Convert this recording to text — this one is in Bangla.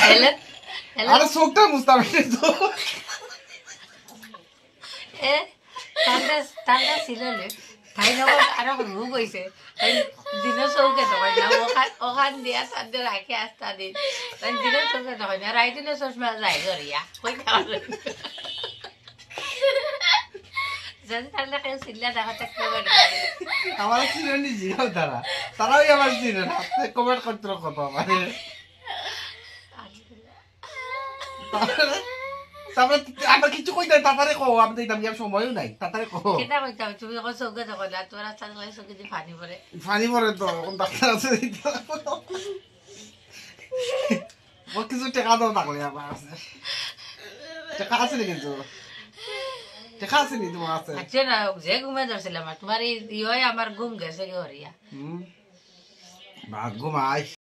হেলেন আরে চোখটা মুস্তাফি তো এ তান্ডা ছিললে তাই নগর আরো রোগ হয়েছে তাই দিনের চৌকে তখন না ওখান দিয়া তাদের রাখি আস্তা দিন তাই দিনের চৌকে তখন না রাই দিনের চশমা যাই ধরিয়া কই যদি তাহলে কেউ চিল্লা দেখা থাকতে পারে আমার চিনি জিও তারা তারাও আমার চিনে না কমেন্ট করতে কত মানে তারপরে আমরা কিছু কই নাই তাড়াতাড়ি কো আমি দিতাম কি সময়ও নাই তাড়াতাড়ি কো কেটা কইতাম তুমি যখন চৌকে তখন না তোরা চাল চৌকে দিয়ে পানি পড়ে ফানি পরে তো কোন ডাক্তার আছে ও কিছু টাকা দাও তাকলে আমার আছে টাকা আছে কিন্তু টাকা আছে নি তোমার আছে আচ্ছা না যে ঘুমে ধরছিলাম তোমার এই ইয়ে আমার ঘুম গেছে কি হরিয়া বাদ ঘুমাই